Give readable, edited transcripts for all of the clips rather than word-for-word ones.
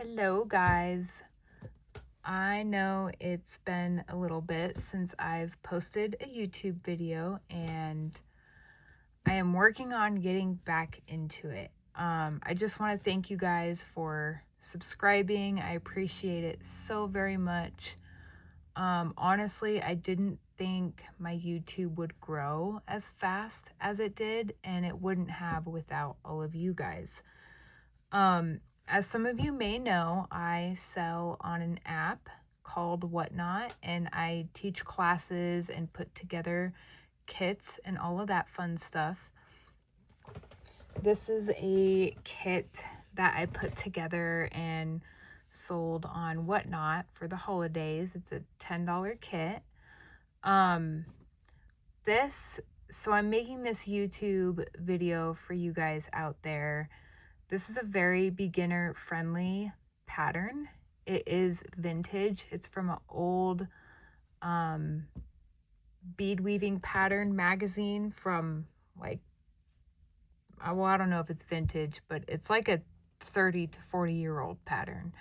Hello guys. I know it's been a little bit since I've posted a YouTube video and I am working on getting back into it. I just want to thank you guys for subscribing. I appreciate it so very much. Honestly, I didn't think my YouTube would grow as fast as it did, and it wouldn't have without all of you guys. As some of you may know, I sell on an app called Whatnot, and I teach classes and put together kits and all of that fun stuff. This is a kit that I put together and sold on Whatnot for the holidays. It's a $10 kit. So I'm making this YouTube video for you guys out there. This is a very beginner friendly pattern. It is vintage. It's from an old bead weaving pattern magazine from like, well, I don't know if it's vintage, but it's like a 30 to 40-year-old pattern.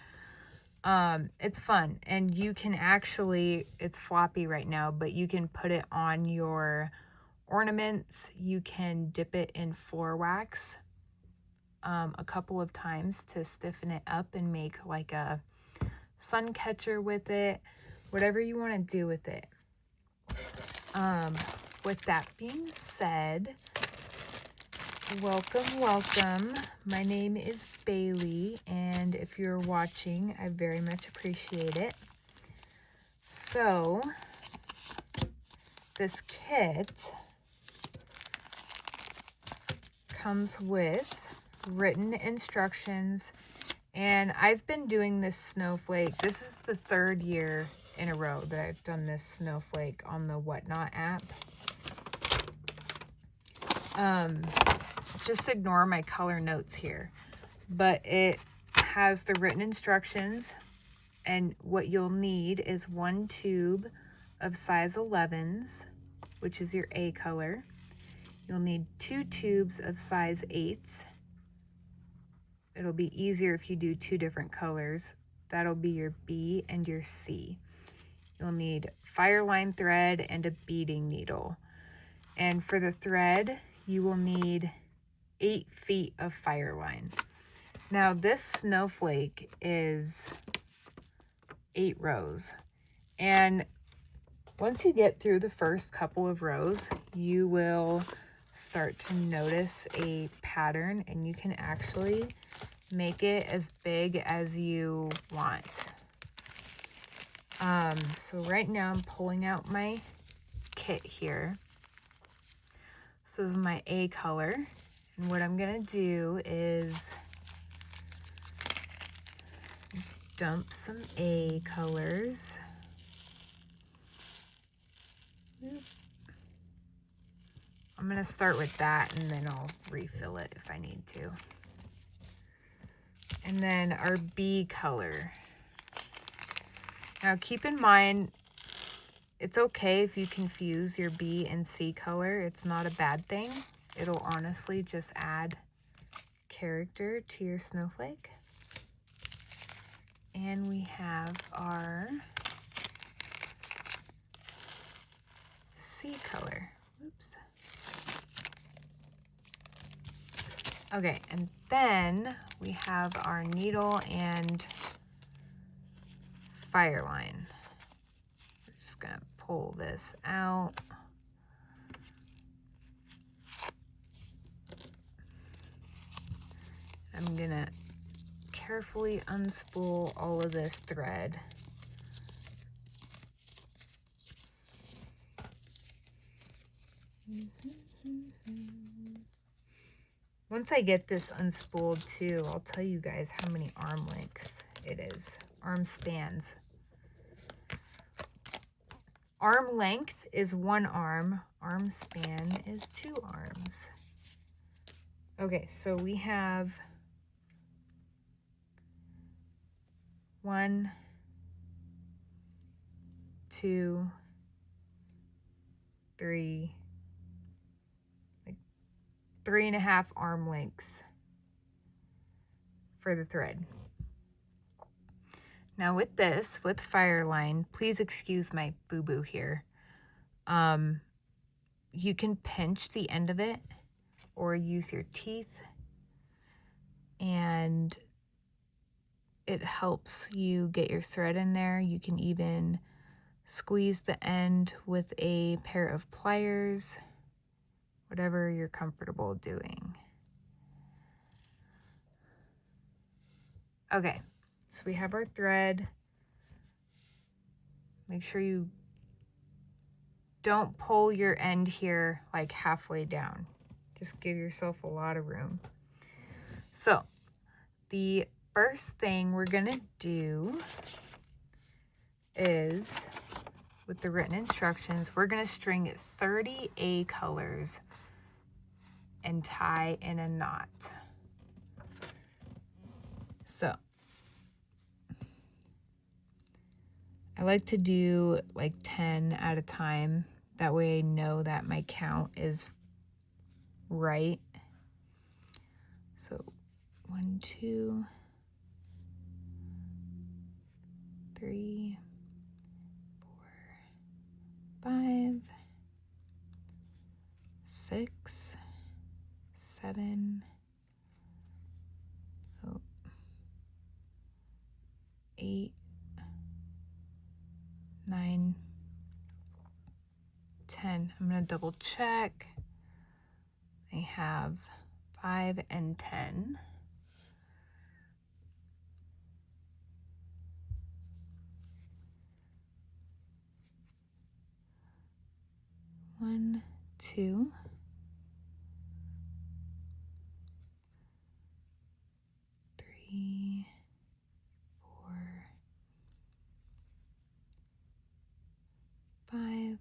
It's fun, and you can actually, it's floppy right now, but you can put it on your ornaments. You can dip it in floor wax a couple of times to stiffen it up and make like a sun catcher with it, whatever you want to do with it. With that being said, welcome. My name is Bailey, and if you're watching, I very much appreciate it. So this kit comes with written instructions, and I've been doing this Snowflake. This is the third year in a row that I've done this Snowflake on the Whatnot app. Just ignore my color notes here, but it has the written instructions, and what you'll need is 1 tube of size 11s, which is your A color. You'll need 2 tubes of size 8s. It'll be easier if you do 2 different colors. That'll be your B and your C. You'll need fireline thread and a beading needle. And for the thread, you will need 8 feet of fireline. Now this snowflake is 8 rows. And once you get through the first couple of rows, you will start to notice a pattern, and you can actually make it as big as you want. So right now I'm pulling out my kit here. So this is my A color, and what I'm gonna do is dump some A colors. I'm gonna start with that, and then I'll refill it if I need to. And then our B color. Now keep in mind, it's okay if you confuse your B and C color. It's not a bad thing. It'll honestly just add character to your snowflake. And we have our C color. Oops. Okay, and then we have our needle and fireline. We're just gonna pull this out. I'm gonna carefully unspool all of this thread. Once I get this unspooled too, I'll tell you guys how many arm lengths it is. Arm spans. Arm length is 1 arm. Arm span is 2 arms. Okay, so we have 1, 2, 3, like 3.5 arm lengths for the thread. Now with this, with Fireline, please excuse my boo-boo here. You can pinch the end of it or use your teeth, and it helps you get your thread in there. You can even squeeze the end with a pair of pliers, whatever you're comfortable doing. Okay, so we have our thread. Make sure you don't pull your end here like halfway down. Just give yourself a lot of room. So the first thing we're gonna do is, with the written instructions, we're gonna string 30 A colors and tie in a knot. So I like to do like 10 at a time. That way I know that my count is right. So 1, 2, 3, 4, 5, 6, 7, 8, 9, 10. I'm going to double check. I have 5 and 10. One, 2, 3, 4, 5,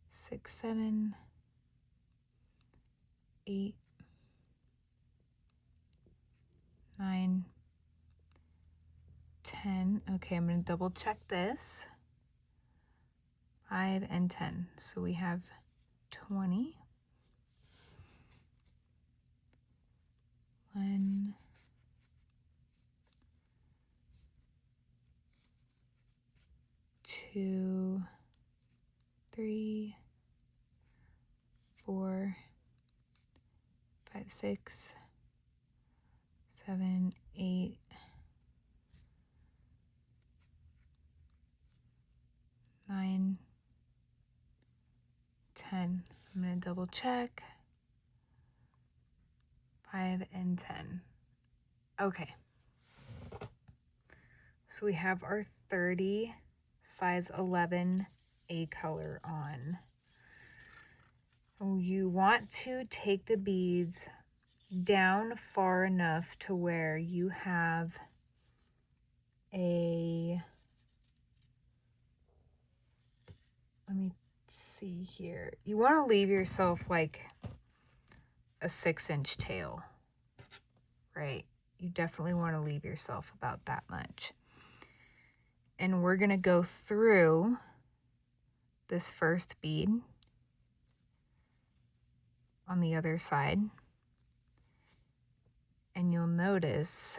6, 7, 8, 9, 10. Okay, I'm going to double check this. 5 and 10. So we have 20. 1, 2, 3, 4, 5, 6, 7, 8, 9, 10. I'm going to double check. 5 and 10. Okay. So we have our 30 size 11 A color on. You want to take the beads down far enough to where you have a, let me see here. You want to leave yourself like a 6-inch tail, right? You definitely want to leave yourself about that much. And we're going to go through this first bead on the other side, and you'll notice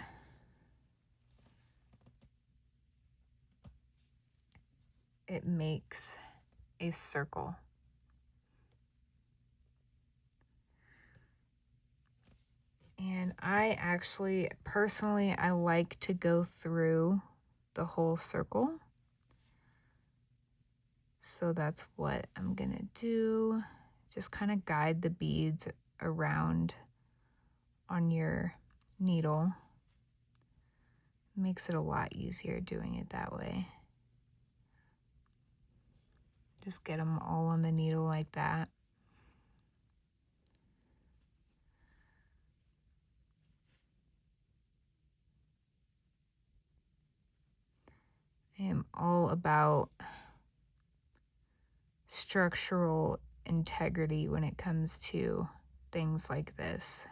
it makes a circle. And I actually, personally, I like to go through the whole circle. So that's what I'm gonna do. Just kind of guide the beads around on your needle. Makes it a lot easier doing it that way. Just get them all on the needle like that. I am all about structural integrity when it comes to things like this.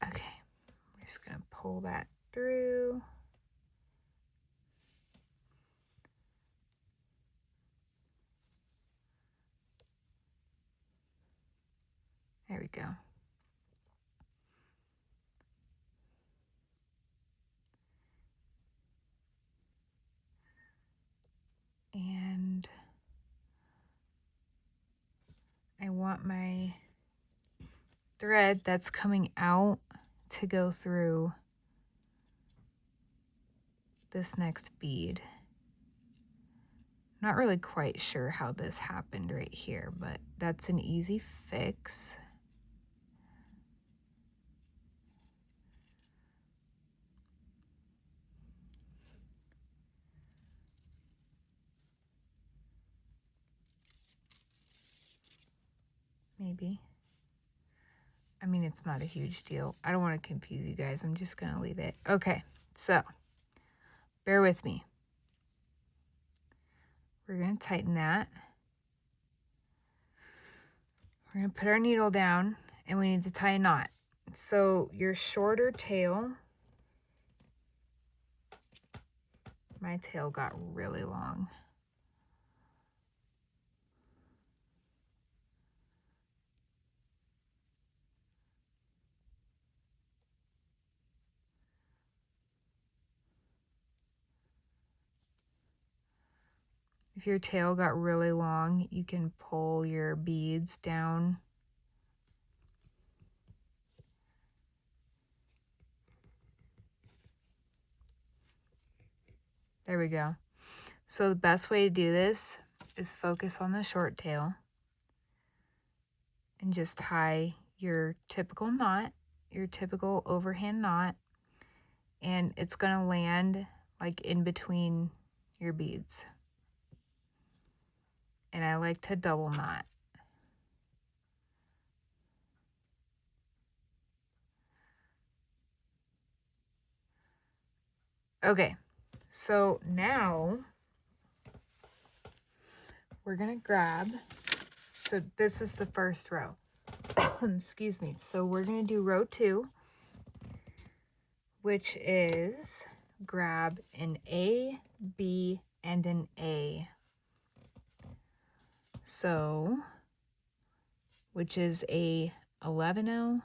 Okay, we're just gonna pull that through. we go. And I want my thread that's coming out to go through this next bead. Not really quite sure how this happened right here, but that's an easy fix. Maybe. I mean, it's not a huge deal. I don't want to confuse you guys. I'm just going to leave it. Okay, so bear with me. We're going to tighten that. We're going to put our needle down, and we need to tie a knot. So your shorter tail, my tail got really long. If your tail got really long, you can pull your beads down. There we go. So the best way to do this is focus on the short tail and just tie your typical knot, your typical overhand knot, and it's going to land like in between your beads. And I like to double knot. Okay, so now we're going to grab, so this is the first row. Excuse me. So we're going to do row 2, which is grab an A, B, and an A. So, which is a 11-0,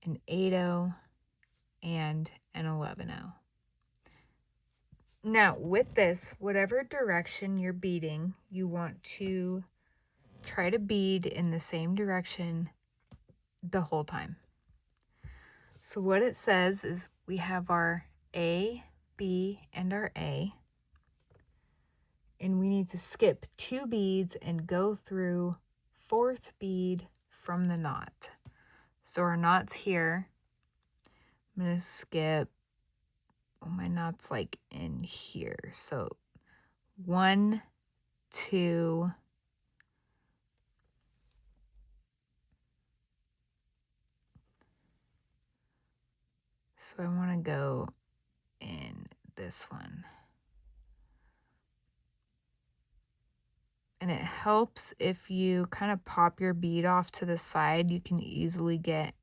an 8-0, and an 11-0. Now, with this, whatever direction you're beading, you want to try to bead in the same direction the whole time. So what it says is we have our A, B, and our A. And we need to skip 2 beads and go through 4th bead from the knot. So our knot's here. I'm going to skip, oh, my knot's like in here. So 1, 2, so I want to go in this one. And it helps if you kind of pop your bead off to the side, you can easily get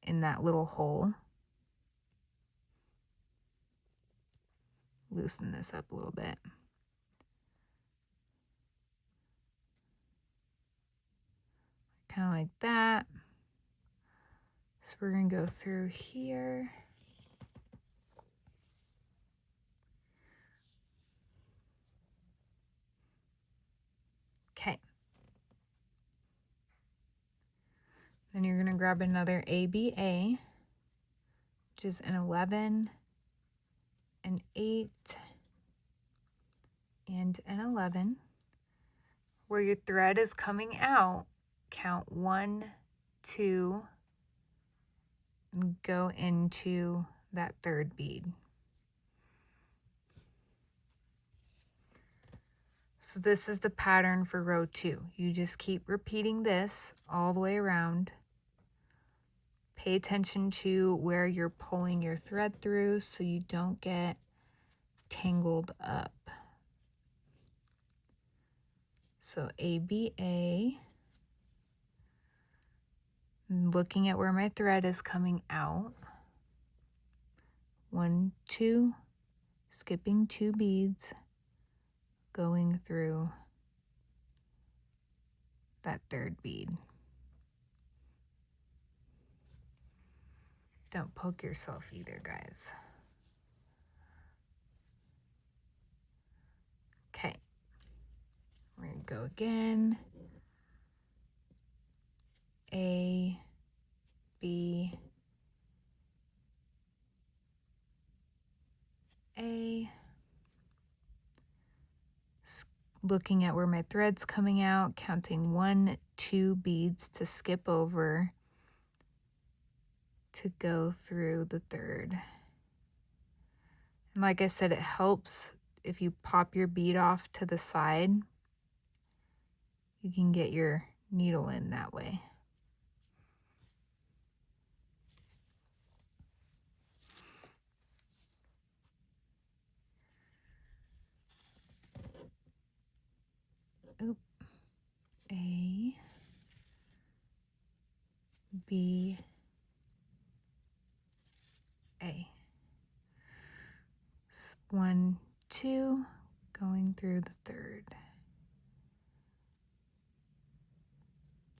in that little hole. Loosen this up a little bit. Kind of like that. So we're going to go through here. Okay. Then you're going to grab another ABA, which is an 11, an 8, and an 11. Where your thread is coming out, count 1, 2, and go into that 3rd bead. So this is the pattern for row 2. You just keep repeating this all the way around. Pay attention to where you're pulling your thread through so you don't get tangled up. So ABA, looking at where my thread is coming out. 1, 2, skipping 2 beads, going through that third bead. Don't poke yourself either, guys. Okay, we're gonna go again. A, B, A. Looking at where my thread's coming out, counting 1, 2 beads to skip over to go through the third. And like I said, it helps if you pop your bead off to the side. You can get your needle in that way. Oop. A, B, A. 1, 2, going through the third.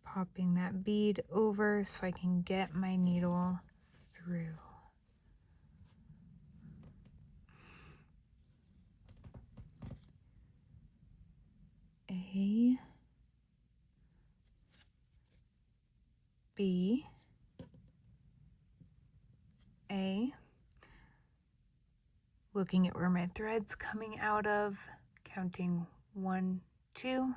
Popping that bead over so I can get my needle through. A, B, A. Looking at where my thread's coming out of, counting 1, 2,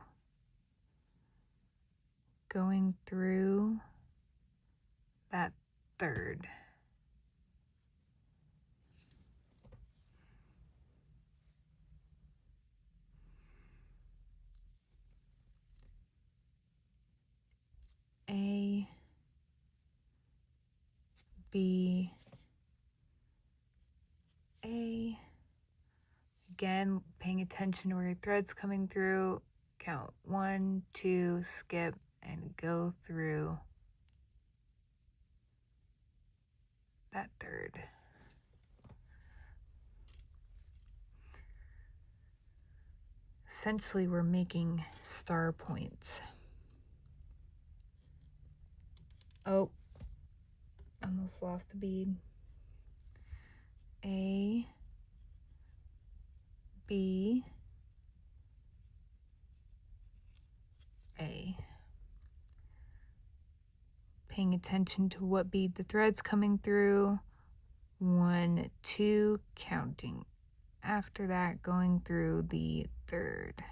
going through that third. A, B, A. Again, paying attention to where your thread's coming through. Count 1, 2, skip, and go through that third. Essentially, we're making star points. Oh, almost lost a bead. A, B, A. Paying attention to what bead the thread's coming through. 1, 2, counting. After that, going through the third.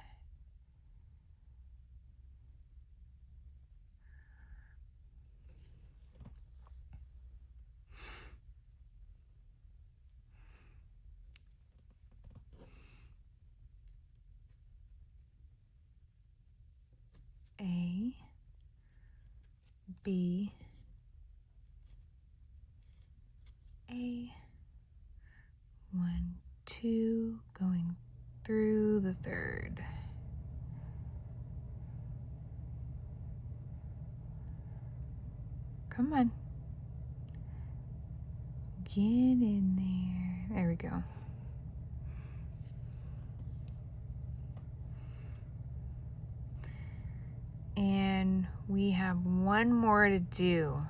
A, B, A. 1, 2, going through the third. Come on. Get in there. There we go. And we have one more to do.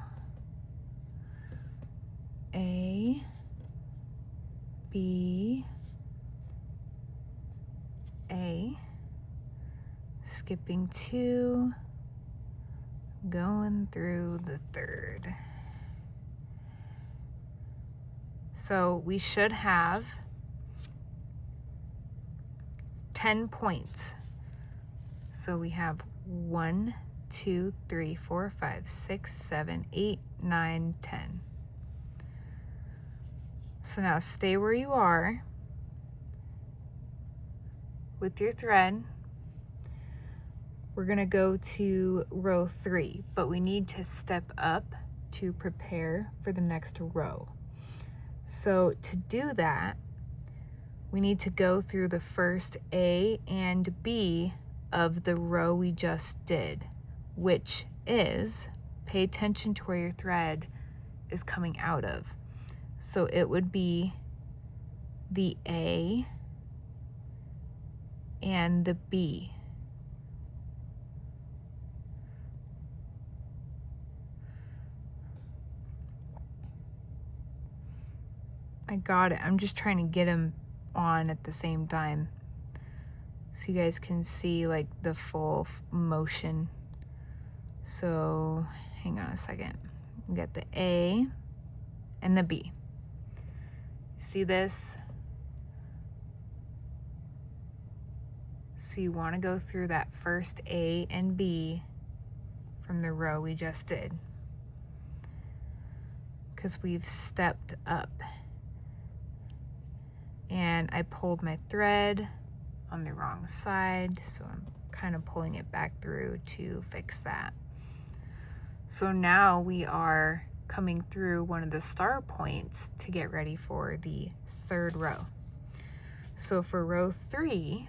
A, B, A. Skipping 2, going through the third. So we should have 10 points. So we have 1, 2, 3, 4, 5, 6, 7, 8, 9, 10. So now stay where you are with your thread. We're gonna go to row 3, but we need to step up to prepare for the next row. So to do that, we need to go through the first A and B of the row we just did, which is, pay attention to where your thread is coming out of. So it would be the A and the B. I got it. I'm just trying to get them on at the same time so you guys can see like the full motion. So hang on a second. We got the A and the B. See this? So you want to go through that first A and B from the row we just did, because we've stepped up. And I pulled my thread on the wrong side, so I'm kind of pulling it back through to fix that. So now we are coming through one of the star points to get ready for the third row. So for row 3,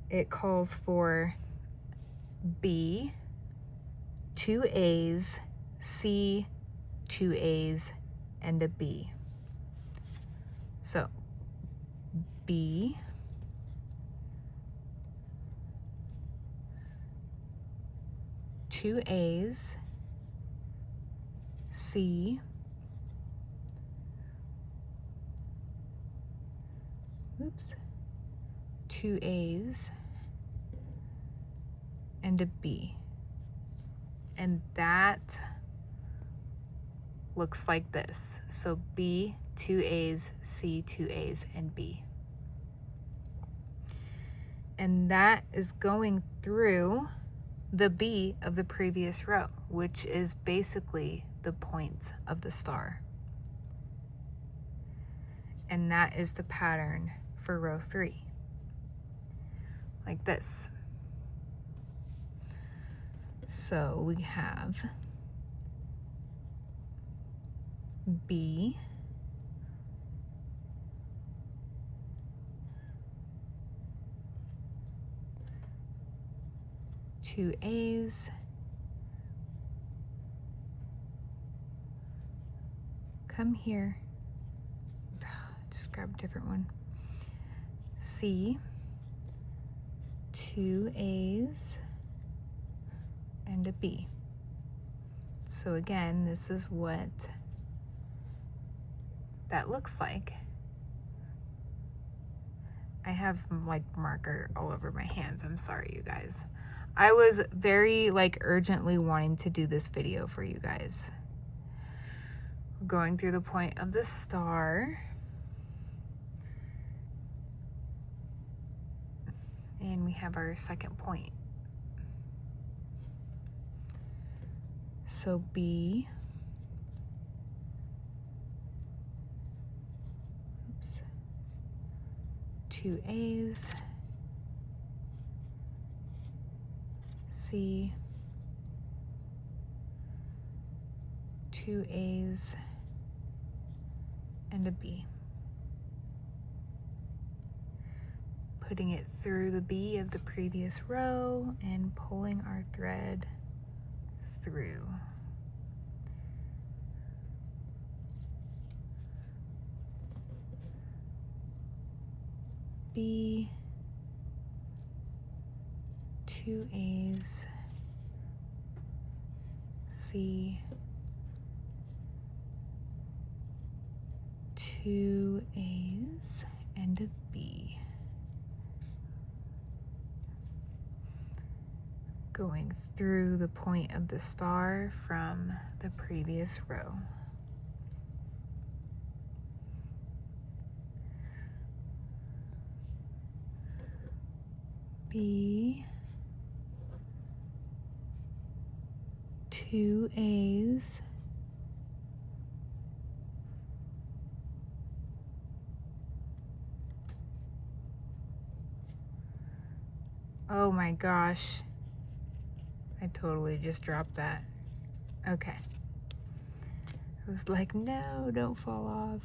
it calls for B, 2 A's, C, 2 A's, and a B. So B, two A's, C, oops, 2 A's, and a B. And that looks like this. So B, 2 A's, C, 2 A's, and B. And that is going through the B of the previous row, which is basically the points of the star. And that is the pattern for row 3, like this. So we have B, two A's, come here, just grab a different one, C, 2 A's, and a B. So again, this is what that looks like. I have like marker all over my hands. I'm sorry, you guys. I was very like urgently wanting to do this video for you guys. We're going through the point of the star. And we have our second point. So B, oops, 2 A's, C, 2 A's, and a B. Putting it through the B of the previous row and pulling our thread through. B, 2 A's, C, 2 A's, and a B. Going through the point of the star from the previous row. B, 2 A's, oh my gosh, I totally just dropped that. Okay. I was like, no, don't fall off.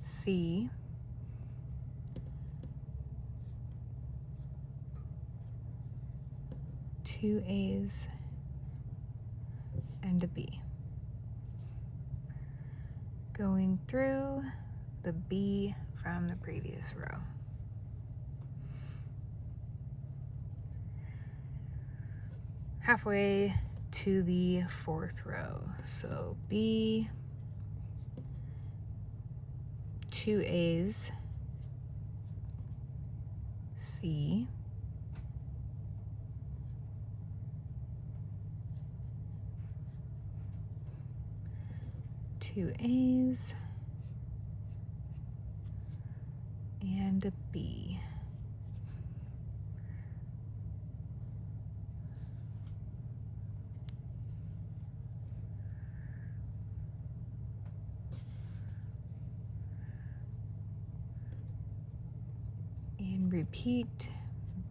C, 2 A's, and a B. Going through the B from the previous row. halfway to the 4th row. So B, 2 A's, C, two A's, and a B. And repeat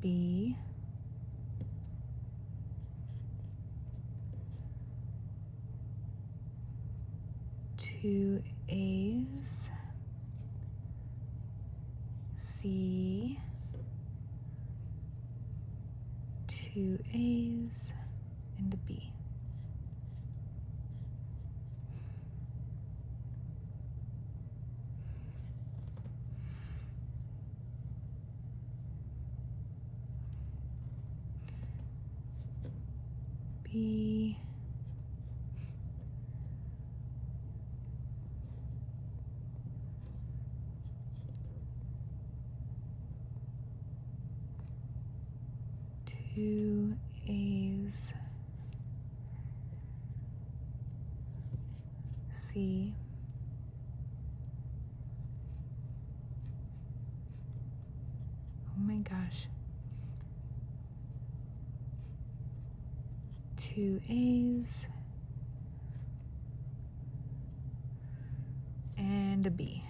B, two A's, C, two A's, and a B. B, two A's, C, oh my gosh, two A's, and a B.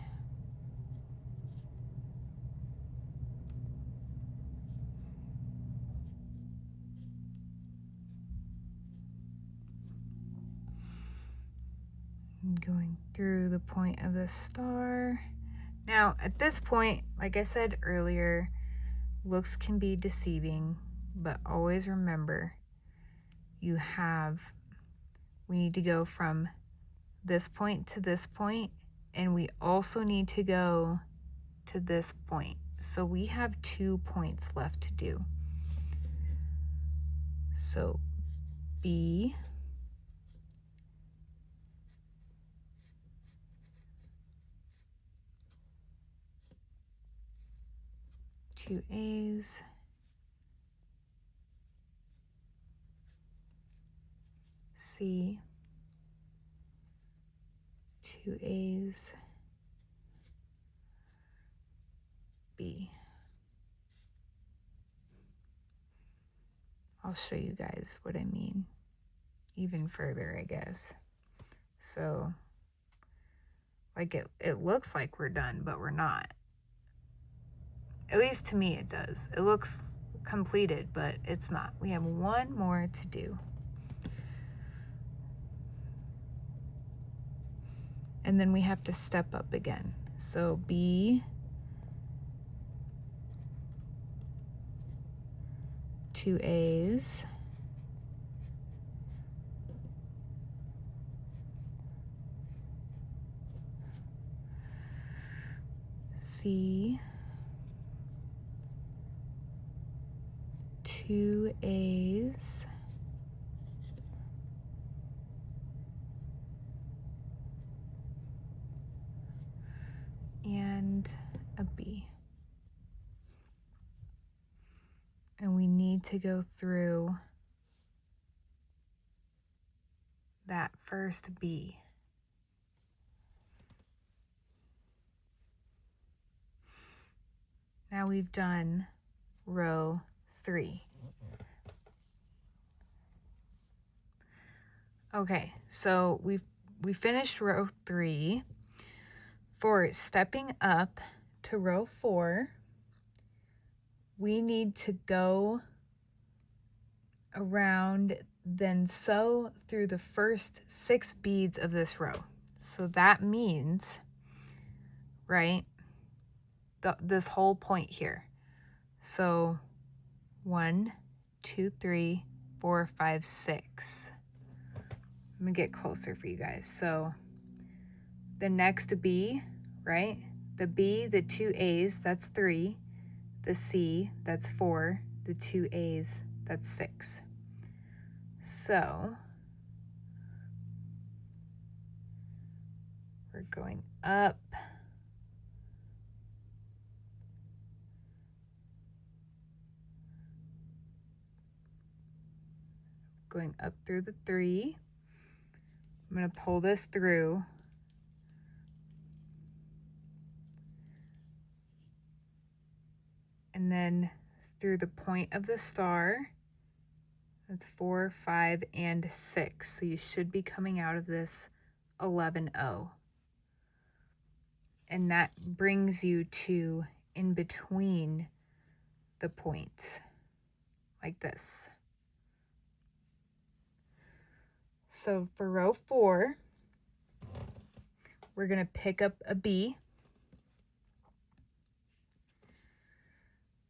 Going through the point of the star. Now at this point, like I said earlier, looks can be deceiving, but always remember we need to go from this point to this point, and we also need to go to this point. So we have 2 points left to do. So B, two A's, C, two A's, B. I'll show you guys what I mean even further, I guess. So like it looks like we're done, but we're not. At least to me it does. It looks completed, but it's not. We have one more to do. And then we have to step up again. So B, two A's, C, two A's, and a B. And we need to go through that first B. Now we've done row 3. Okay, so we finished row 3. For stepping up to row 4, we need to go around, then sew through the first 6 beads of this row. So that means, right, this whole point here. So 1, 2, 3, 4, 5, 6. Let me get closer for you guys. So the next B, right? The B, the 2 A's, that's 3. The C, that's 4. The 2 A's, that's 6. So we're going up, going up through the 3. I'm going to pull this through, and then through the point of the star. That's 4, 5, and 6. So you should be coming out of this 11-0. And that brings you to in between the points, like this. So for row 4, we're going to pick up a B.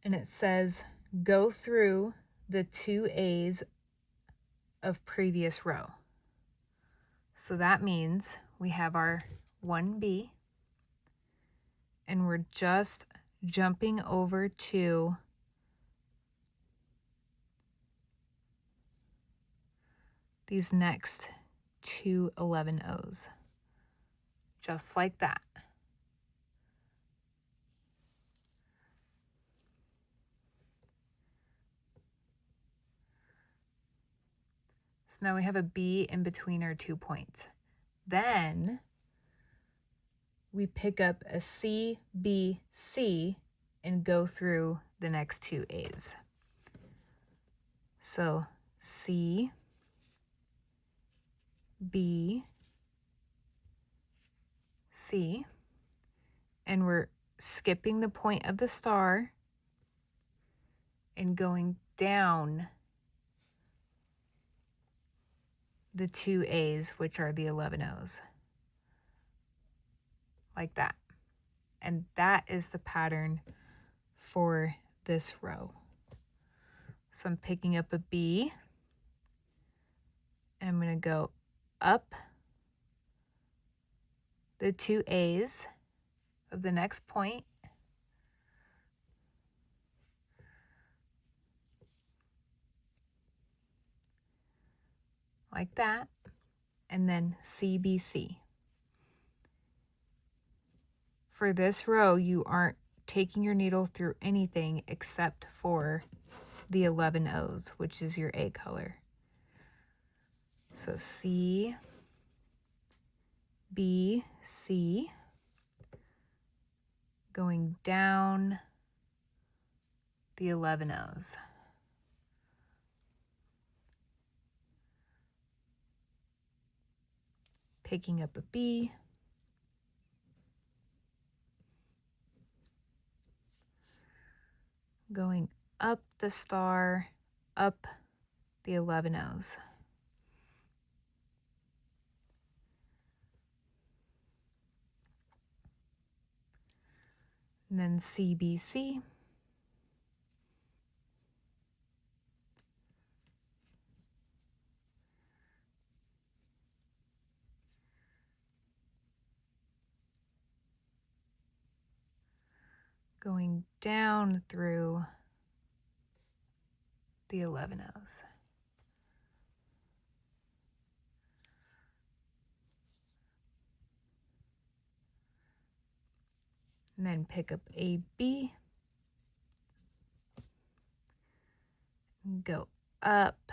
And it says, go through the 2 A's of previous row. So that means we have our 1B, and we're just jumping over to these next 2 11-0s, just like that. So now we have a B in between our 2 points. Then we pick up a C, B, C, and go through the next 2 A's. So C, B, C, and we're skipping the point of the star and going down the 2 A's, which are the 11-0s, like that. And that is the pattern for this row. So I'm picking up a B, and I'm going to go up the 2 A's of the next point, like that, and then CBC. For this row, you aren't taking your needle through anything except for the 11-0s, which is your A color. So C, B, C, going down the 11-0s. Picking up a B, going up the star, up the 11-0s. And then CBC, going down through the 11-0s. And then pick up a B, and go up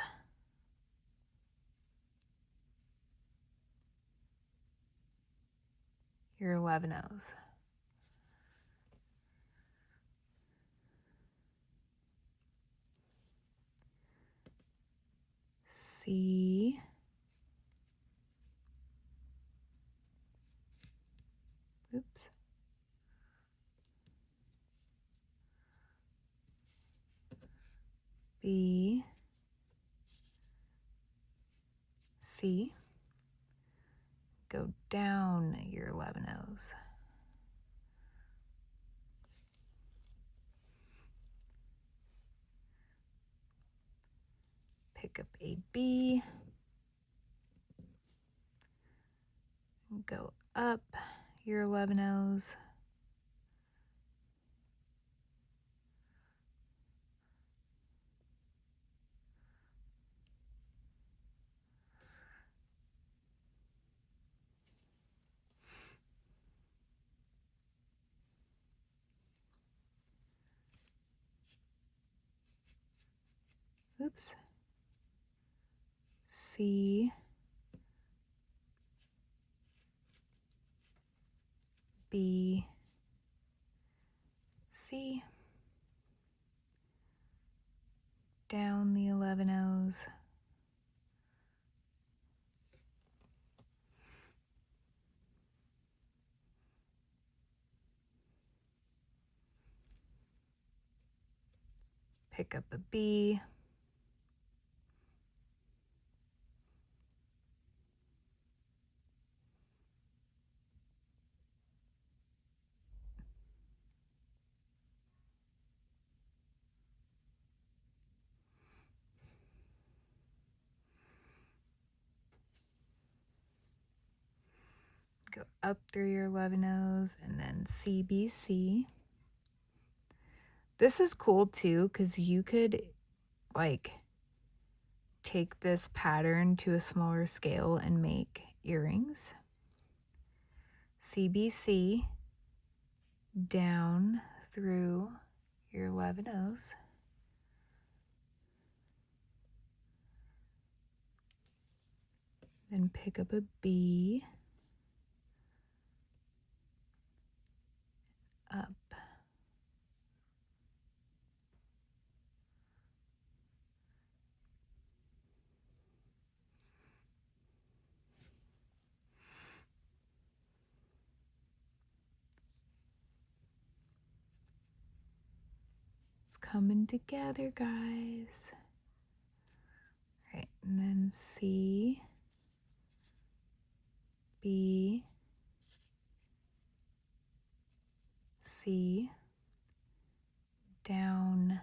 your 11-0s. C, oops, B, C, go down your 11-0s. Pick up a B, go up your 11-0s. oops, C, B, C, down the 11 O's, pick up a B, go up through your 11 O's, and then C, B, C. This is cool too, because you could like take this pattern to a smaller scale and make earrings. CBC down through your 11 O's. Then pick up a B, up, it's coming together, guys. All right, and then C, B, C, down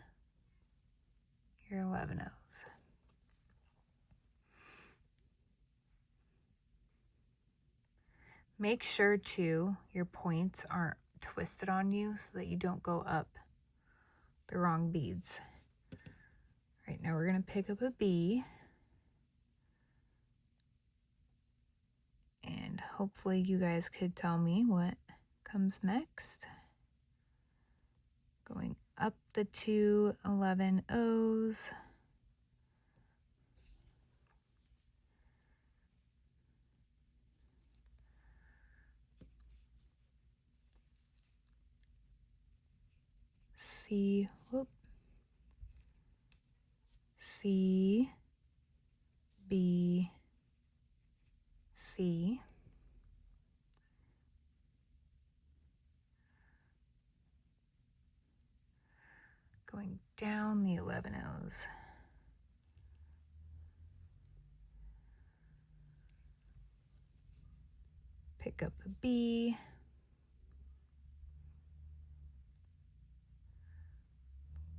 your 11 O's. Make sure too your points aren't twisted on you so that you don't go up the wrong beads. All right, now we're going to pick up a B, and hopefully you guys could tell me what comes next. Going up the 2 11 O's, C, whoop, C, B, C, going down the 11 O's, pick up a B,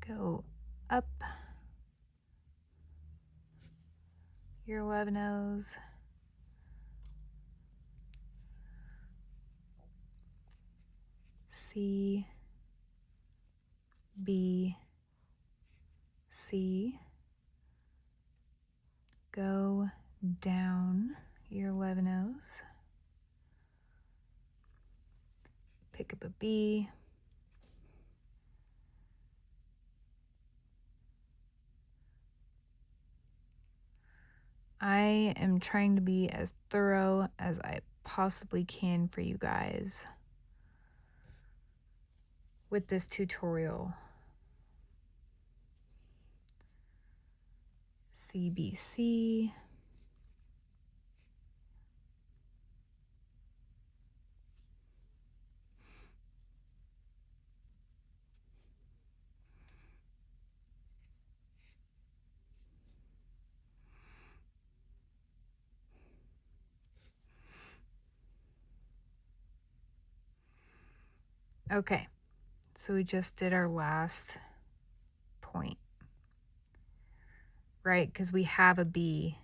go up your 11 O's, C, B, C, go down your 11 O's, pick up a B, I am trying to be as thorough as I possibly can for you guys with this tutorial. CBC, okay, so we just did our last point, right? Because we have a B.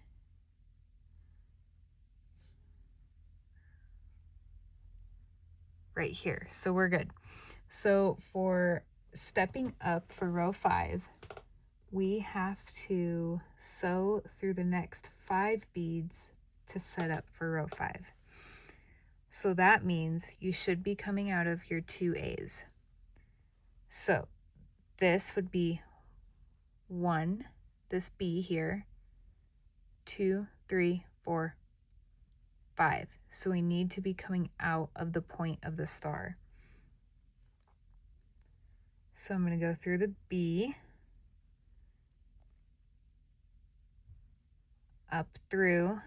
Right here, so we're good. So for stepping up for row 5, we have to sew through the next 5 beads to set up for row 5. So that means you should be coming out of your 2 A's. So this would be 1 this B here, 2, 3, 4, 5. So we need to be coming out of the point of the star. So I'm going to go through the B, up through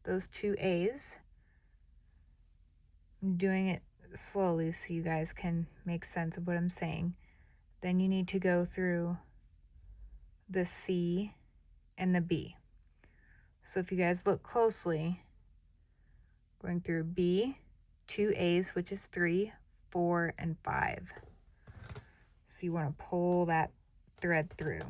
those 2 A's. I'm doing it slowly so you guys can make sense of what I'm saying. Then you need to go through the C and the B. So if you guys look closely, going through B, 2 A's, which is 3, 4, and 5. So you want to pull that thread through.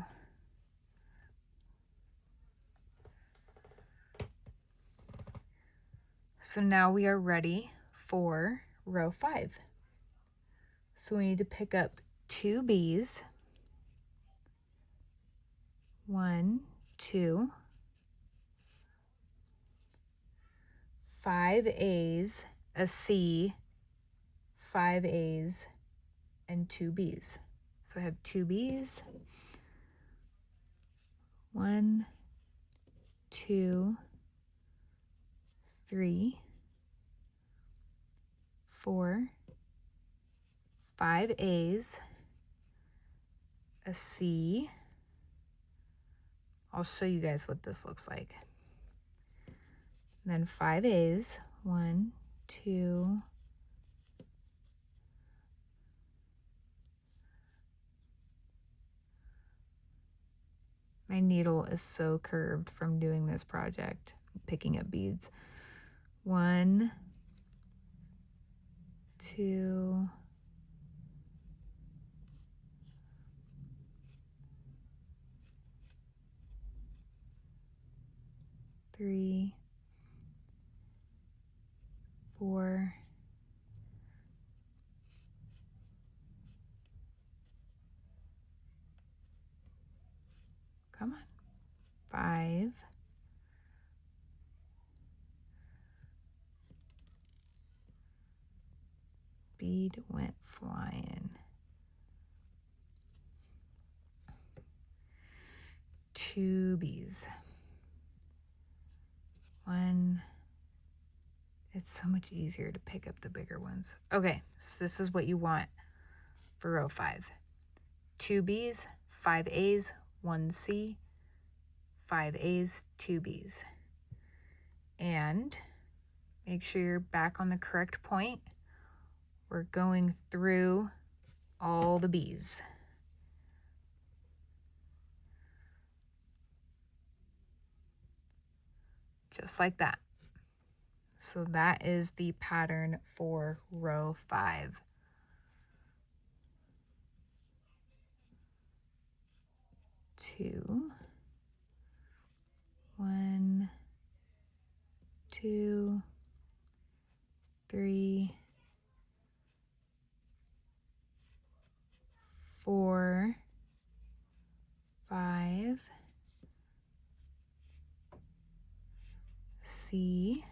So now we are ready for row 5. So we need to pick up 2 B's, 1, 2, 5 A's, a C, 5 A's, and 2 B's. So I have 2 B's, 1, 2, 3, 4, 5 A's, a C. I'll show you guys what this looks like. And then 5 A's, 1, 2, my needle is so curved from doing this project, picking up beads. 1, 2, 3, 4, 5, bead went flying. 2 B's. 1. It's so much easier to pick up the bigger ones. Okay, so this is what you want for row 5. 2 B's, 5 A's, 1 C, 5 A's, 2 B's. And make sure you're back on the correct point. We're going through all the B's. Just like that. So that is the pattern for row 5. Two, 1, 2, 3, 4, 5, C,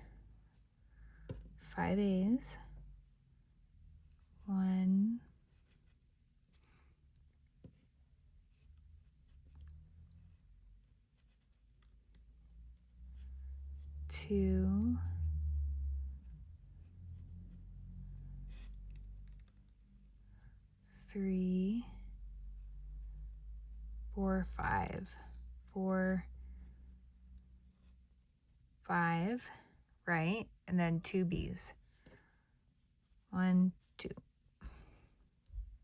5 A's, 1, 2, 3, 4, 5, 4, 5, right? And then 2 B's. 1, 2.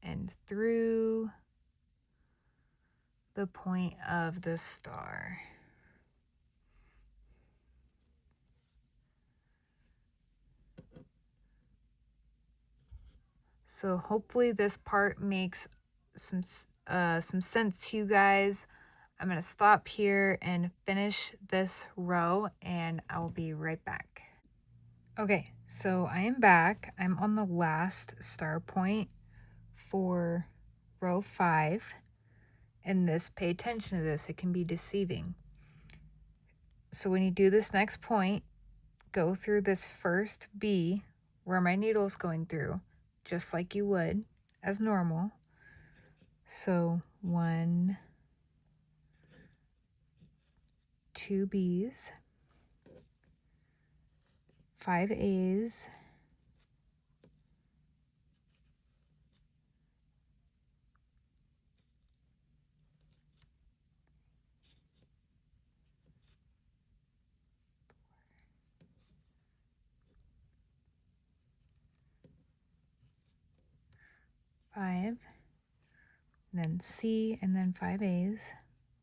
And through the point of the star. So hopefully this part makes some sense to you guys. I'm going to stop here and finish this row, and I'll be right back. Okay, so I am back. I'm on the last star point for row 5. And this, pay attention to this, it can be deceiving. So when you do this next point, go through this first B where my needle is going through, just like you would as normal. So 1, 2 B's, 5 A's, five, and then C, and then 5 A's,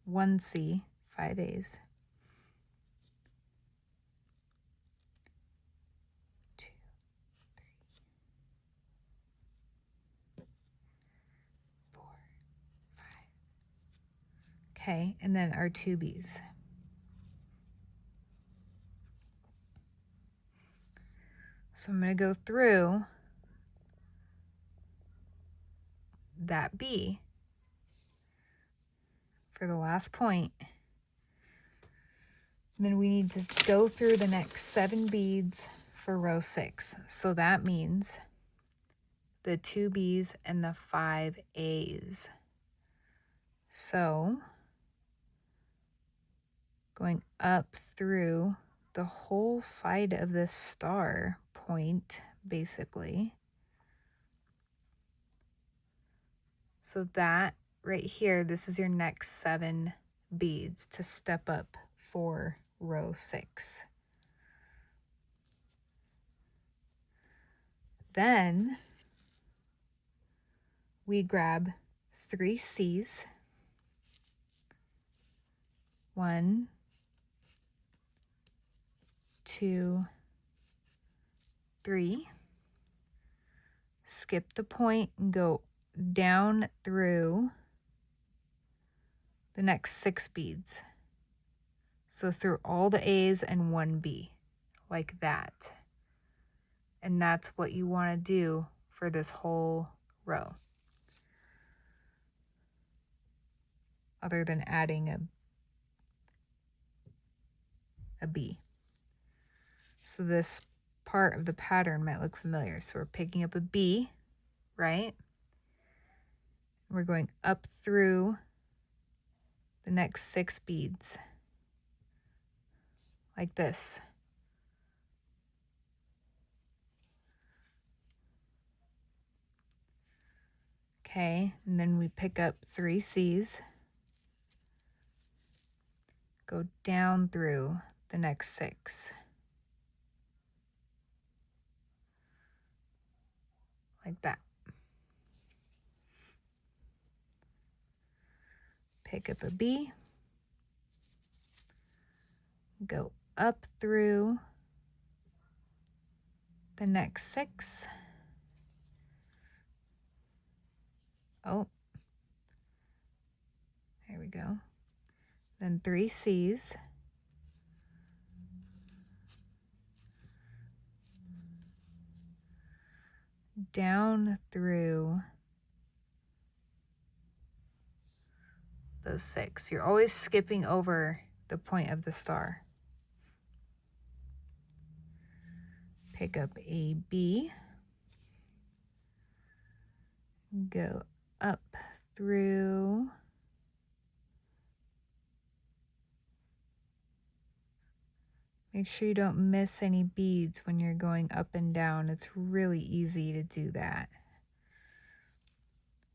1 C, 5 A's, 2, 3, 4, 5. Okay, and then our 2 B's. So I'm going to go through that B for the last point. And then we need to go through the next 7 beads for row 6. So that means the 2 B's and the 5 A's. So going up through the whole side of this star point, basically. So that right here, this is your next 7 beads to step up for row 6. Then we grab 3 C's, 1, 2, 3, skip the point and go down through the next 6 beads. So through all the A's and 1 B, like that. And that's what you want to do for this whole row. Other than adding a B. So this part of the pattern might look familiar. So we're picking up a B, right? We're going up through the next 6 beads, like this. Okay, and then we pick up 3 C's, go down through the next 6. Like that. Pick up a B, go up through the next 6. Oh, there we go. Then 3 C's, down through those 6. You're always skipping over the point of the star. Pick up a B, go up through make sure you don't miss any beads when you're going up and down. It's really easy to do that.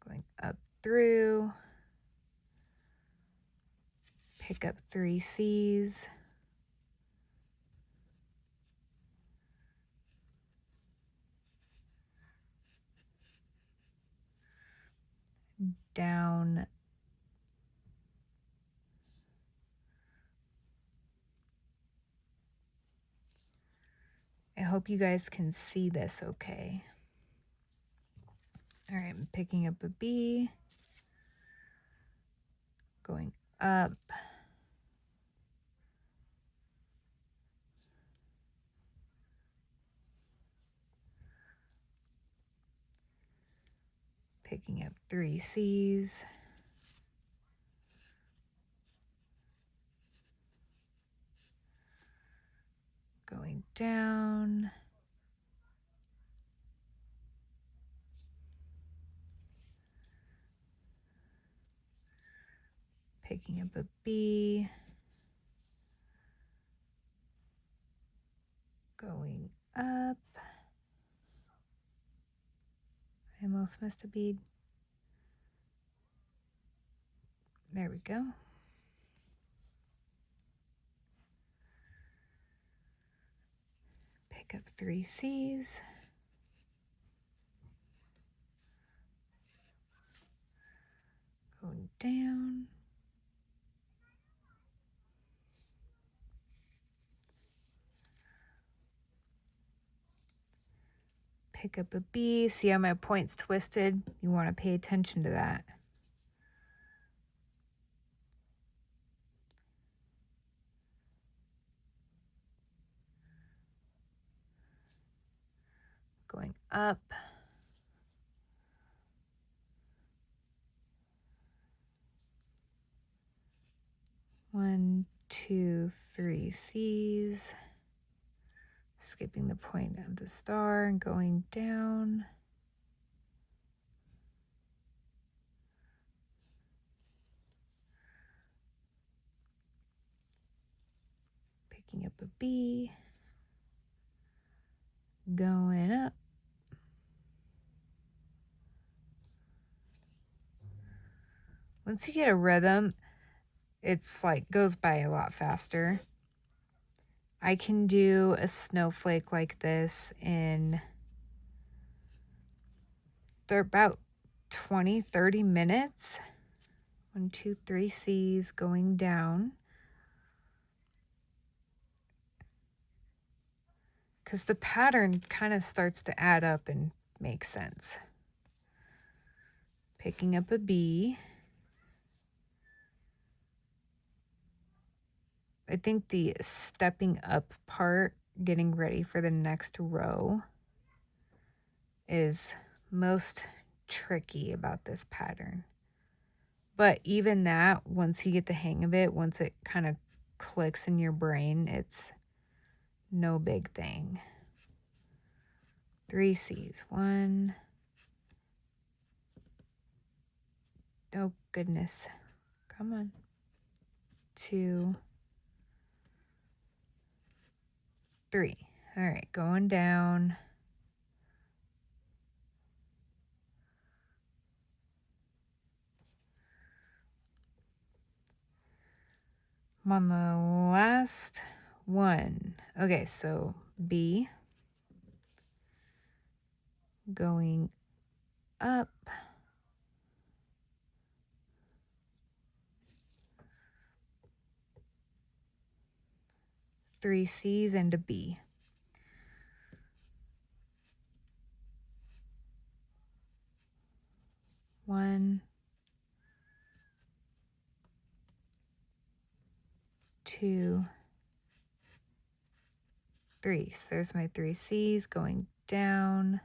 Going up through, pick up 3 C's, down I hope you guys can see this okay. All right, I'm picking up a B, going up, picking up 3 C's, going down, picking up a B, up. I almost missed a bead. There we go. Pick up 3 C's. Going down. Pick up a B. See how my point's twisted? You want to pay attention to that. Going up. One, 2, 3 C's. Skipping the point of the star and going down. Picking up a B. Going up. Once you get a rhythm, it's like goes by a lot faster. I can do a snowflake like this in they're about 20-30 minutes. 1, 2, 3 C's going down. Because the pattern kind of starts to add up and make sense. Picking up a B. I think the stepping up part, getting ready for the next row, is most tricky about this pattern. But even that, once you get the hang of it, once it kind of clicks in your brain, it's no big thing. 3 C's. 1. Oh, goodness. Come on. 2. 3. All right, going down. I'm on the last one. Okay, so B. Going up. 3 C's and a B. One, 2, 3. So there's my 3 C's going down.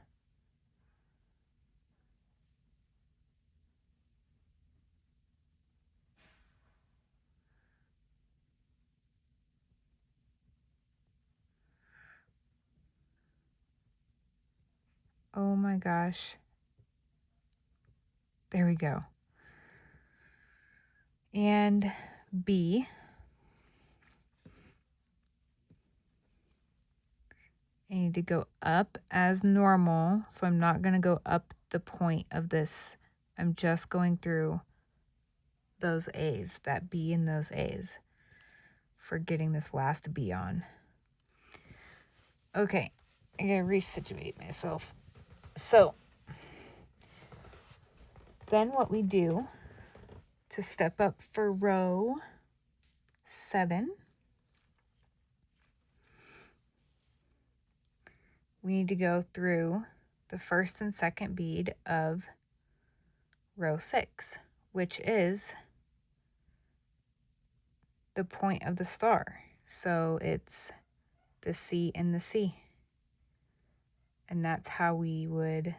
Oh my gosh. There we go. And B. I need to go up as normal, so I'm not going to go up the point of this. I'm just going through those A's, that B and those A's, for getting this last B on. Okay, I gotta resituate myself. So, then what we do to step up for row 7, we need to go through the first and second bead of row 6, which is the point of the star. So it's the C and the C. And that's how we would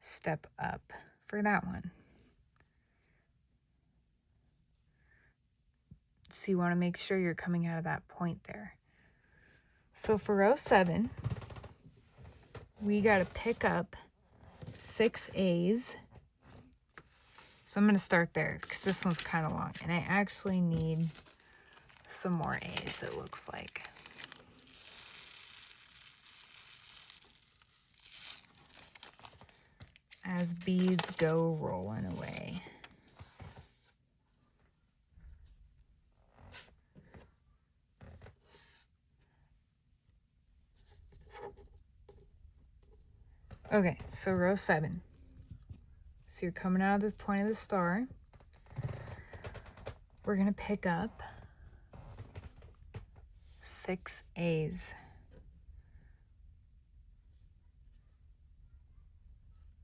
step up for that one. So you want to make sure you're coming out of that point there. So for row 7, we got to pick up 6 A's. So I'm going to start there because this one's kind of long. And I actually need some more A's, it looks like. as beads go rolling away. Okay, so row 7. So you're coming out of the point of the star. We're going to pick up 6 A's.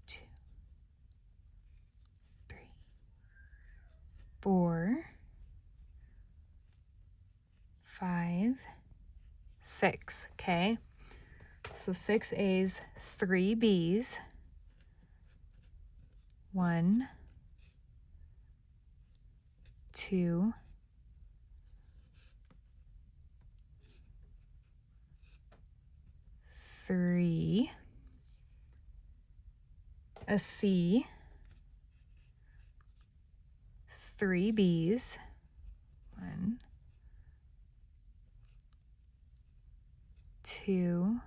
2, 3, 4, 5, 6. Okay, so 6 A's, 3 B's. 1, 2, 3, a C, 3 B's. 1, 2,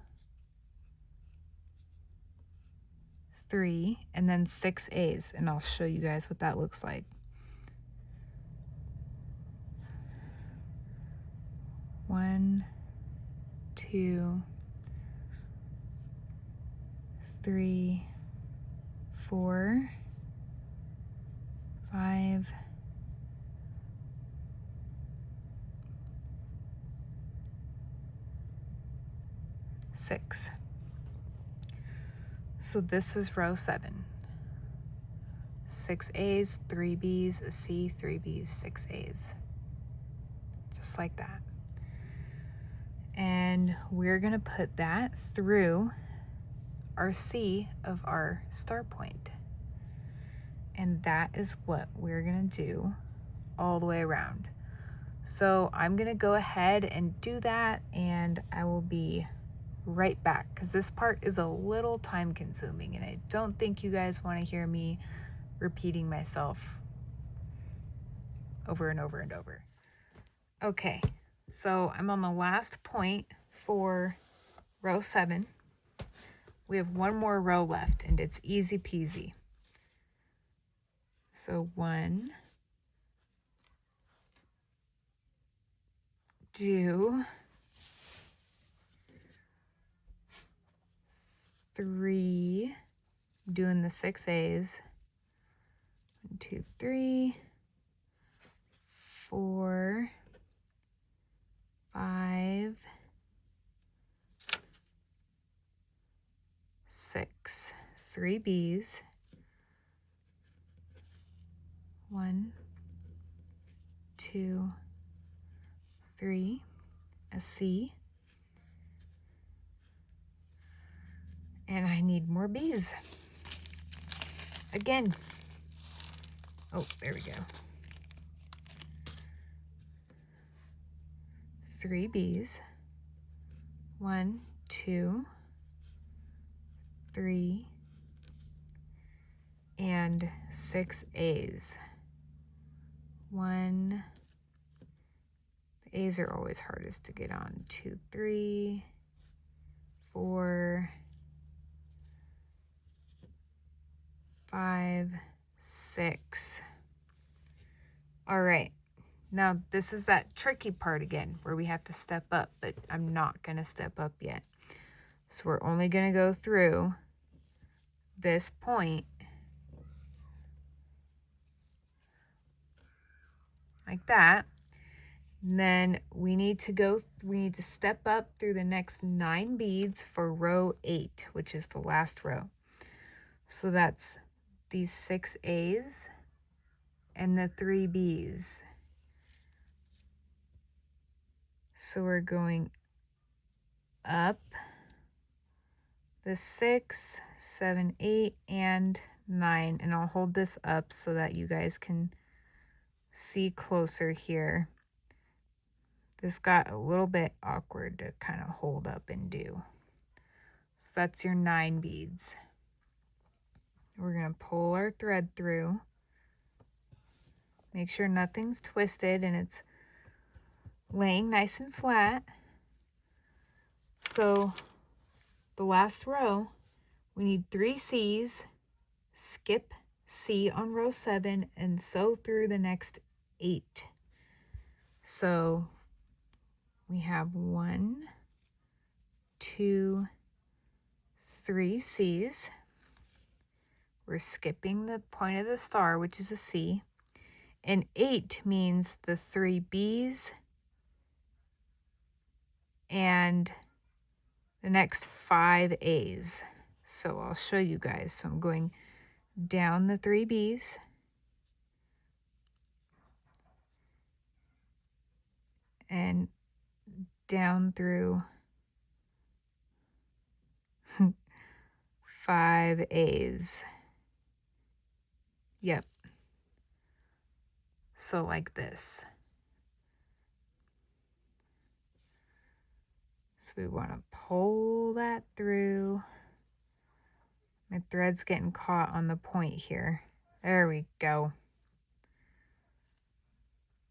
3, and then 6 A's, and I'll show you guys what that looks like. 1, 2, 3, 4, 5, 6. So this is row 7. 6 A's, 3 B's, a C, 3 B's, 6 A's. Just like that. And we're gonna put that through our C of our star point. And that is what we're gonna do all the way around. So I'm gonna go ahead and do that, and I will be right back because this part is a little time consuming and I don't think you guys want to hear me repeating myself over and over and over. Okay, so I'm on the last point for row 7. We have one more row left and it's easy peasy. So 1, 2, 3, doing the 6 A's. 1, 2, 3, 4, 5, 6, 3 B's. 1, 2, 3, a C. And I need more B's. Again. Oh, there we go. 3 B's. 1, 2, 3, and 6 A's. 1, the A's are always hardest to get on. 2, 3, 4, 5, 6. All right, now this is that tricky part again where we have to step up, but I'm not gonna step up yet. So we're only gonna go through this point like that. And then we need to step up through the next 9 beads for row 8, which is the last row. So that's these 6 A's and the 3 B's. So we're going up the 6, 7, 8, and 9, and I'll hold this up so that you guys can see closer here. This got a little bit awkward to kind of hold up and do. So that's your 9 beads. We're going to pull our thread through. Make sure nothing's twisted and it's laying nice and flat. So the last row, we need 3 C's, skip C on row 7 and sew through the next 8. So we have 1, 2, 3 C's. We're skipping the point of the star, which is a C. And 8 means the 3 B's and the next 5 A's. So I'll show you guys. So I'm going down the 3 B's and down through 5 A's. Yep. So like this. So we want to pull that through. My thread's getting caught on the point here. There we go.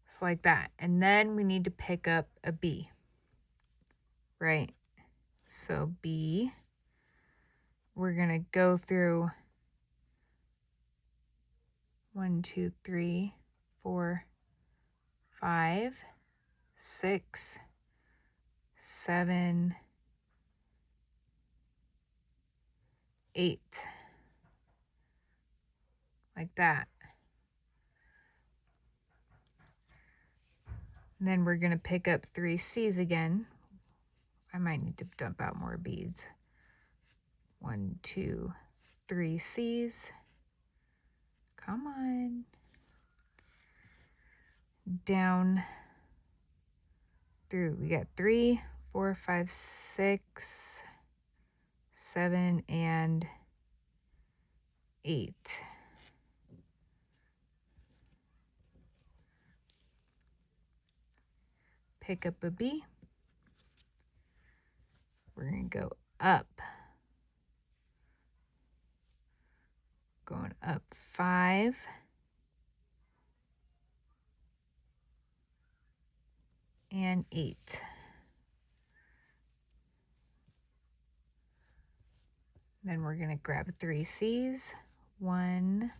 It's like that. And then we need to pick up a B. Right? So B, we're going to go through 1, 2, 3, 4, 5, 6, 7, 8. Like that. And then we're going to pick up 3 C's again. I might need to dump out more beads. 1, 2, 3 C's. Come on. Down through. We got 3, 4, 5, 6, 7, and 8. Pick up a B. We're going to go up. Going up 5. And 8. Then we're going to grab 3 C's. 1,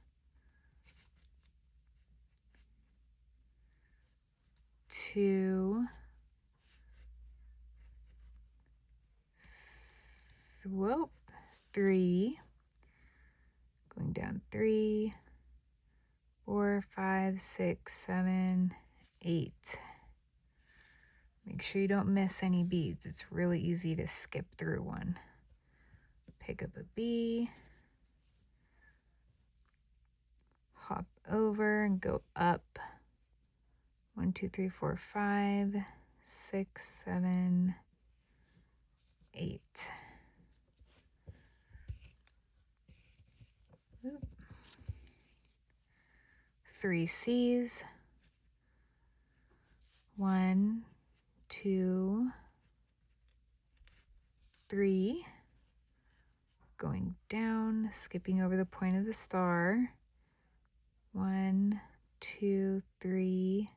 2, whoop, 3. Going down 3, 4, 5, 6, 7, 8. Make sure you don't miss any beads. It's really easy to skip through one. Pick up a B. Hop over and go up. 1, 2, 3, 4, 5, 6, 7, 8. Oop. 3 C's. 1, 2, 3. Going down, skipping over the point of the star. 1, 2, 3,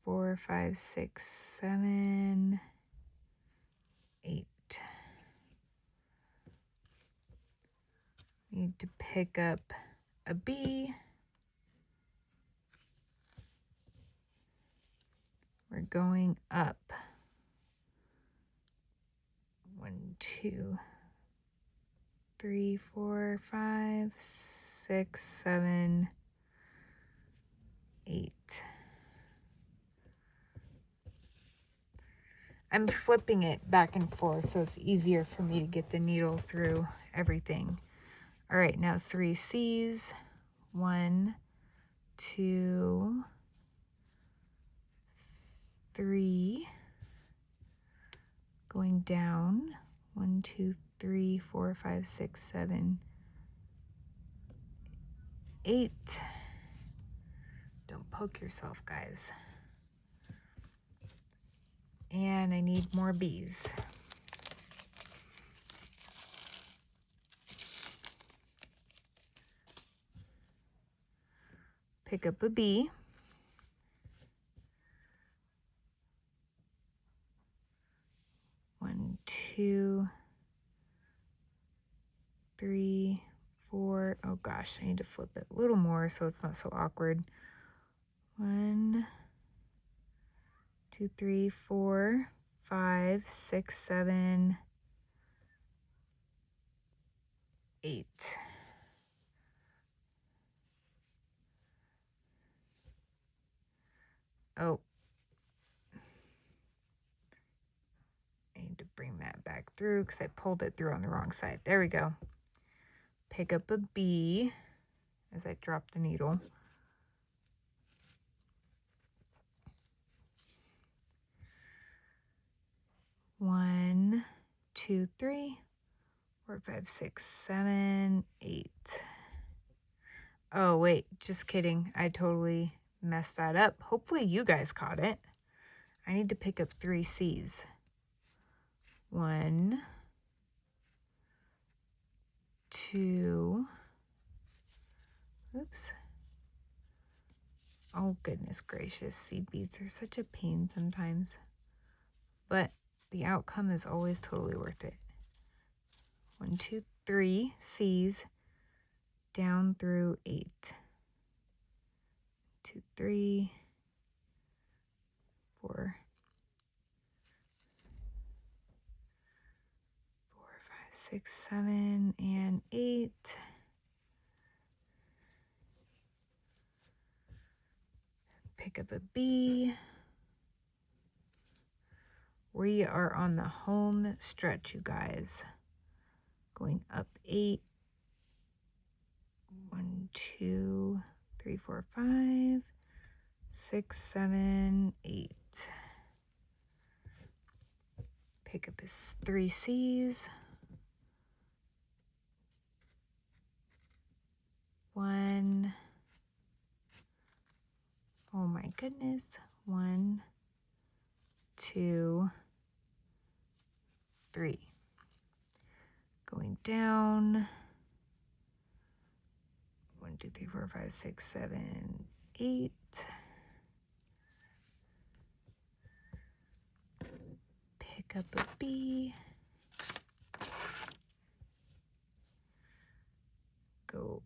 4, 5, 6, 7, 8. Need to pick up a B. We're going up. 1, 2, 3, 4, 5, 6, 7, 8. I'm flipping it back and forth so it's easier for me to get the needle through everything. All right, now 3 C's. 1, 2, 3. Going down. 1, 2, 3, 4, 5, 6, 7, 8. Don't poke yourself, guys. And I need more B's. Pick up a B. One, 2, 3, 4. Oh gosh, I need to flip it a little more so it's not so awkward. 1, 2, 3, 4, 5, 6, 7, 8. Oh, I need to bring that back through because I pulled it through on the wrong side. There we go. Pick up a B as I drop the needle. One, 2, 3, 4, 5, 6, 7, 8. Oh, wait, just kidding. I totally messed that up. Hopefully you guys caught it. I need to pick up 3 C's. 1, 2, oops. Oh, goodness gracious. Seed beads are such a pain sometimes. But the outcome is always totally worth it. 1, 2, 3 C's down through 8. 2, 3, 4, 5, 6, 7, and 8. Pick up a B. We are on the home stretch, you guys. Going up 8. 1, 2, 3, 4, 5, 6, 7, 8. Pick up his 3 C's. 1. Oh my goodness. 1, 2, 3. Going down. 1, 2, 3, 4, 5, 6, 7, 8. Pick up a B. Go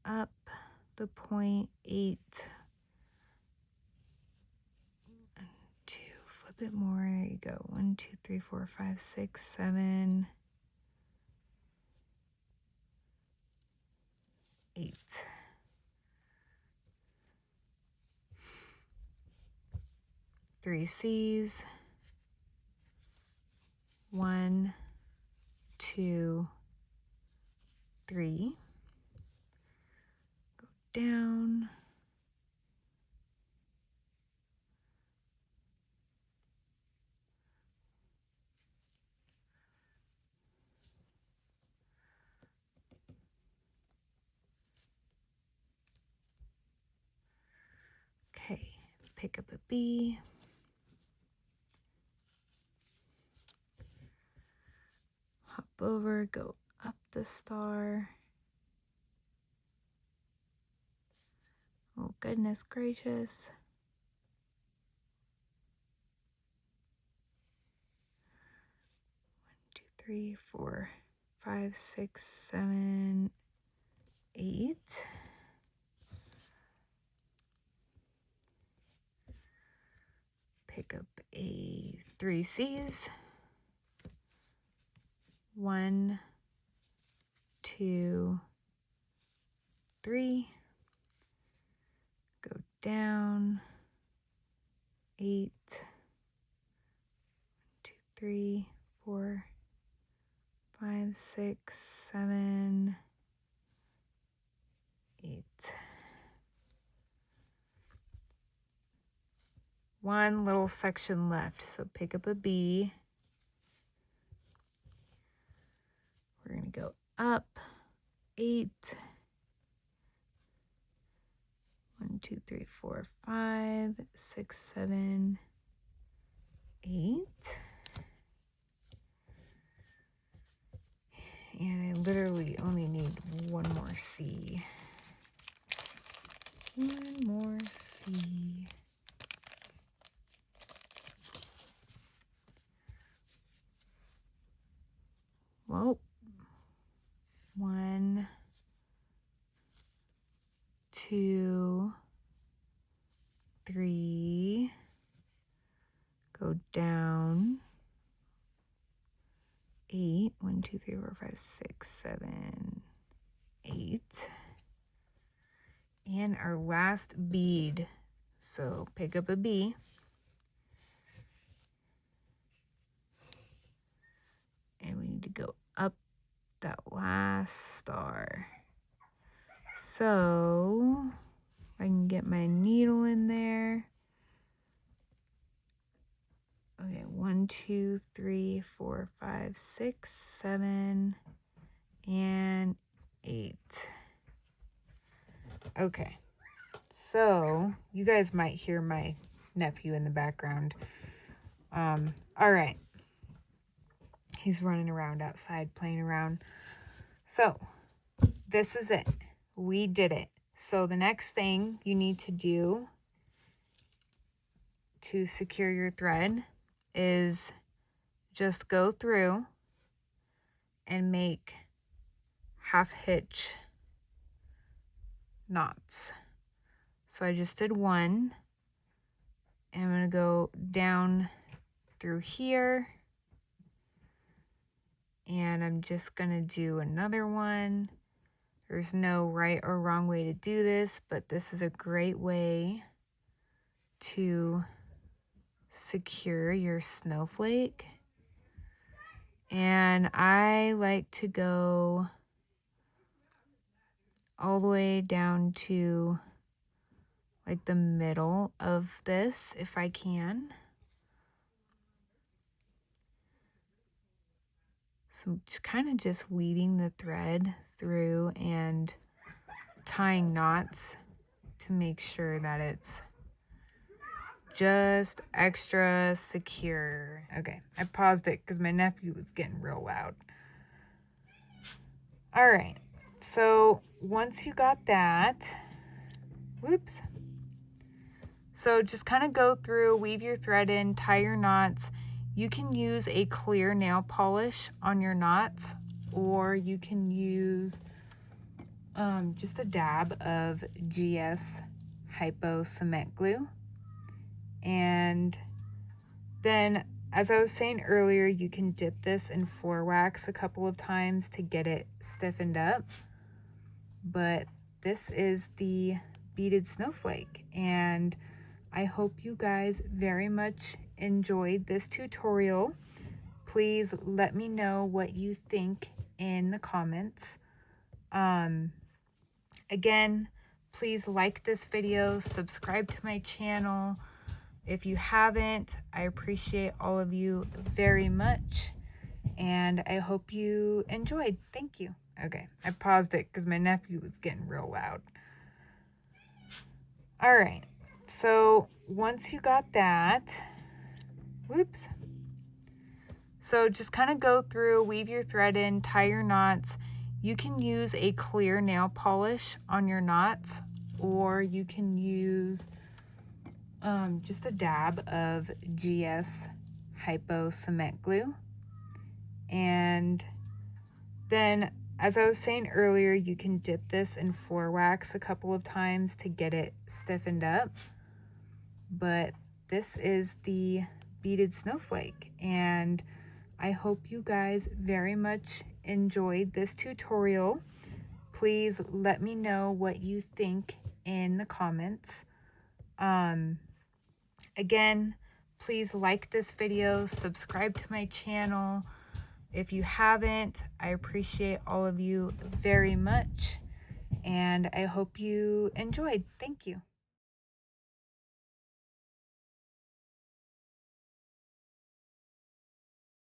up the point 8. 1, 2, flip it more. There you go. 1, 2, 3, 4, 5, 6, 7, 8. Three C's. 1, 2, 3. Go down. Okay, pick up a B. Hop over, go up the star. Oh, goodness gracious. 1, 2, 3, 4, 5, 6, 7, 8. Pick up a 3 C's. 1, 2, 3. Go down. 8. 1, 2, 3, 4, 5, 6, 7, 8. One little section left, so pick up a B. We're going to go up 8. 1, 2, 3, 4, 5, 6, 7, 8. And I literally only need one more C. One more C. Well, 1, 2, 3, go down 8, 1, 2, 3, 4, 5, 6, 7, 8, and our last bead. So pick up a B, and we need to go up that last star. So I can get my needle in there. Okay, 1, 2, 3, 4, 5, 6, 7, and 8. Okay, so you guys might hear my nephew in the background. All right, he's running around outside playing around. So this is it. We did it. So the next thing you need to do to secure your thread is just go through and make half hitch knots. So I just did one, and I'm going to go down through here, and I'm just going to do another one. There's no right or wrong way to do this, but this is a great way to secure your snowflake. And I like to go all the way down to like the middle of this if I can. So kind of just weaving the thread through and tying knots to make sure that it's just extra secure. Okay, I paused it because my nephew was getting real loud. All right, so once you got that, whoops. So just kind of go through, weave your thread in, tie your knots. You can use a clear nail polish on your knots, or you can use just a dab of GS Hypo Cement Glue. And then, as I was saying earlier, you can dip this in floor wax a couple of times to get it stiffened up. But this is the beaded snowflake, and I hope you guys very much enjoyed this tutorial. Please let me know what you think in the comments. Again, please like this video, subscribe to my channel. If you haven't, I appreciate all of you very much, and I hope you enjoyed. Thank you. Okay, I paused it because my nephew was getting real loud. All right, so once you got that, whoops. So just kind of go through, weave your thread in, tie your knots. You can use a clear nail polish on your knots, or you can use just a dab of GS Hypo Cement Glue. And then, as I was saying earlier, you can dip this in floor wax a couple of times to get it stiffened up. But this is the beaded snowflake, and I hope you guys very much enjoyed this tutorial. Please let me know what you think in the comments. Again, please like this video, subscribe to my channel. If you haven't, I appreciate all of you very much, and I hope you enjoyed. Thank you.